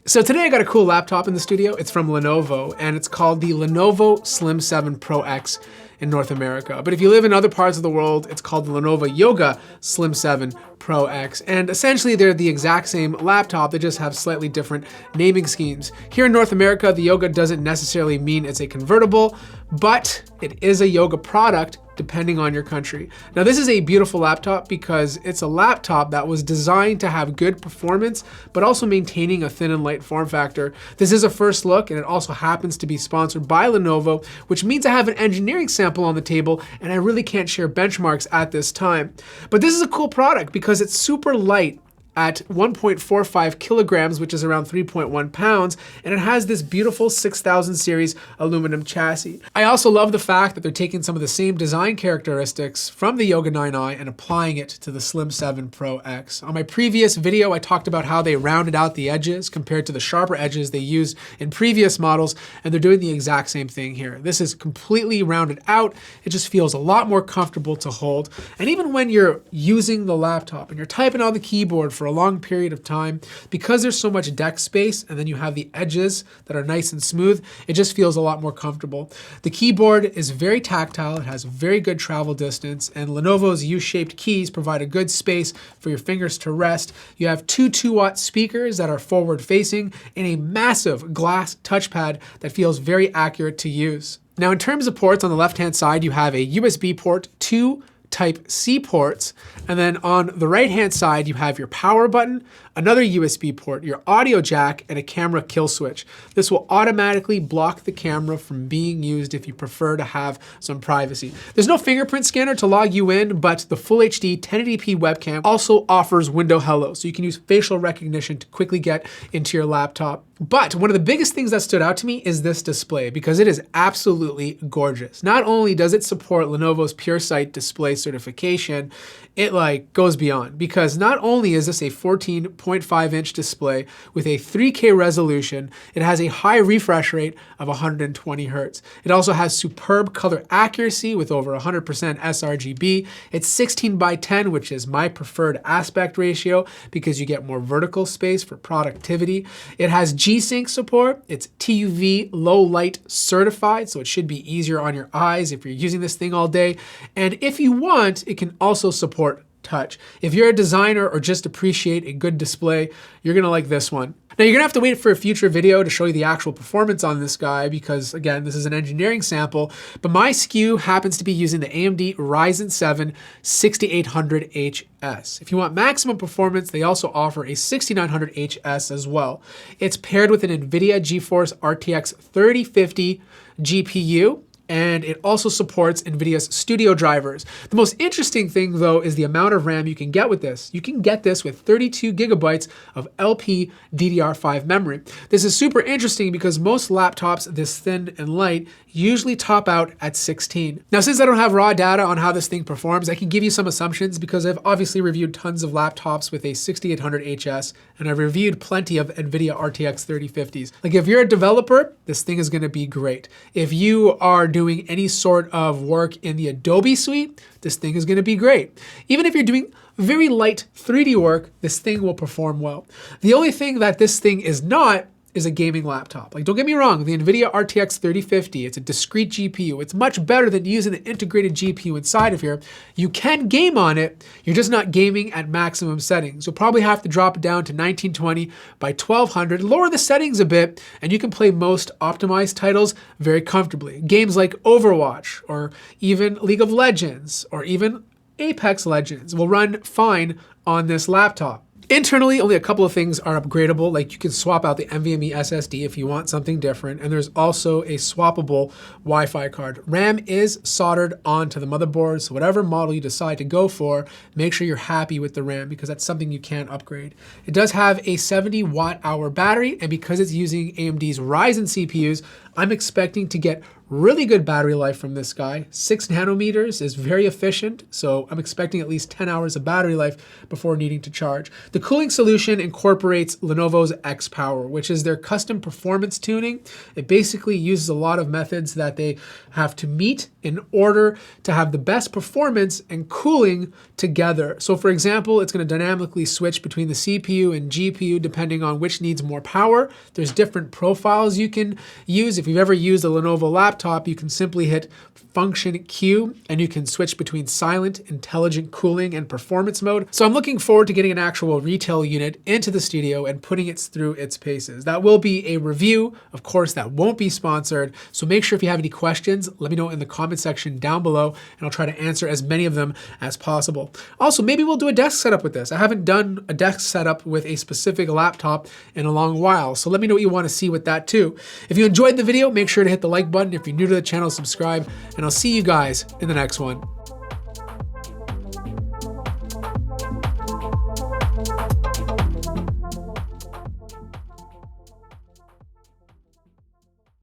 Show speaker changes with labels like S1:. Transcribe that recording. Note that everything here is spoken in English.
S1: So today I got a cool laptop in the studio. It's from Lenovo and it's called the Lenovo Slim 7 Pro X in North America. But if you live in other parts of the world, it's called the Lenovo Yoga Slim 7 Pro X. And essentially they're the exact same laptop, they just have slightly different naming schemes. Here in North America, the Yoga doesn't necessarily mean it's a convertible, but it is a Yoga product depending on your country. Now this is a beautiful laptop because it's a laptop that was designed to have good performance, but also maintaining a thin and light form factor. This is a first look and it also happens to be sponsored by Lenovo, which means I have an engineering sample on the table and I really can't share benchmarks at this time. But this is a cool product because it's super light at 1.45 kilograms, which is around 3.1 pounds, and it has this beautiful 6000 series aluminum chassis. I also love the fact that they're taking some of the same design characteristics from the Yoga 9i and applying it to the Slim 7 Pro X. On my previous video, I talked about how they rounded out the edges compared to the sharper edges they used in previous models, and they're doing the exact same thing here. This is completely rounded out. It just feels a lot more comfortable to hold. And even when you're using the laptop and you're typing on the keyboard for a long period of time, because there's so much deck space and then you have the edges that are nice and smooth, it just feels a lot more comfortable. The keyboard is very tactile, it has very good travel distance, and Lenovo's U-shaped keys provide a good space for your fingers to rest. You have two 2-watt speakers that are forward facing and a massive glass touchpad that feels very accurate to use. Now in terms of ports, on the left-hand side you have a USB port, two Type-C ports, and then on the right-hand side you have your power button, another USB port, your audio jack, and a camera kill switch. This will automatically block the camera from being used if you prefer to have some privacy. There's no fingerprint scanner to log you in, but the Full HD 1080p webcam also offers window hello, so you can use facial recognition to quickly get into your laptop. But one of the biggest things that stood out to me is this display because it is absolutely gorgeous. Not only does it support Lenovo's PureSight display certification, it goes beyond because not only is this a 14.5-inch display with a 3K resolution, it has a high refresh rate of 120 Hertz. It also has superb color accuracy with over 100% sRGB. It's 16:10, which is my preferred aspect ratio because you get more vertical space for productivity. It has G-Sync support. It's TUV low light certified, so it should be easier on your eyes if you're using this thing all day. And if you want, it can also support touch. If you're a designer or just appreciate a good display, you're gonna like this one. Now you're gonna have to wait for a future video to show you the actual performance on this guy because again, this is an engineering sample, but my SKU happens to be using the AMD Ryzen 7 6800HS. If you want maximum performance, they also offer a 6900HS as well. It's paired with an NVIDIA GeForce RTX 3050 GPU, and it also supports NVIDIA's studio drivers. The most interesting thing though is the amount of RAM you can get with this. You can get this with 32 gigabytes of LPDDR5 memory. This is super interesting because most laptops this thin and light usually top out at 16. Now since I don't have raw data on how this thing performs, I can give you some assumptions because I've obviously reviewed tons of laptops with a 6800HS and I've reviewed plenty of NVIDIA RTX 3050s. If you're a developer, this thing is gonna be great. If you are doing any sort of work in the Adobe suite, this thing is gonna be great. Even if you're doing very light 3D work, this thing will perform well. The only thing that this thing is not is a gaming laptop. Don't get me wrong, the NVIDIA RTX 3050, it's a discrete GPU. It's much better than using the integrated GPU inside of here. You can game on it, you're just not gaming at maximum settings. You'll probably have to drop it down to 1920 by 1200, lower the settings a bit, and you can play most optimized titles very comfortably. Games like Overwatch, or even League of Legends, or even Apex Legends will run fine on this laptop. Internally, only a couple of things are upgradable, you can swap out the NVMe SSD if you want something different, and there's also a swappable Wi-Fi card. RAM is soldered onto the motherboard, so whatever model you decide to go for, make sure you're happy with the RAM because that's something you can't upgrade. It does have a 70 watt-hour battery, and because it's using AMD's Ryzen CPUs, I'm expecting to get really good battery life from this guy. 6 nanometers is very efficient, so I'm expecting at least 10 hours of battery life before needing to charge. The cooling solution incorporates Lenovo's X-Power, which is their custom performance tuning. It basically uses a lot of methods that they have to meet in order to have the best performance and cooling together. So for example, it's going to dynamically switch between the CPU and GPU depending on which needs more power. There's different profiles you can use. If you've ever used a Lenovo laptop, you can simply hit Function Q and you can switch between silent, intelligent cooling, and performance mode. So I'm looking forward to getting an actual retail unit into the studio and putting it through its paces. That will be a review. Of course, that won't be sponsored. So make sure if you have any questions, let me know in the comment section down below and I'll try to answer as many of them as possible. Also, maybe we'll do a desk setup with this. I haven't done a desk setup with a specific laptop in a long while. So let me know what you want to see with that too. If you enjoyed the video, make sure to hit the like button. If you're new to the channel, subscribe, and I'll see you guys in the next one.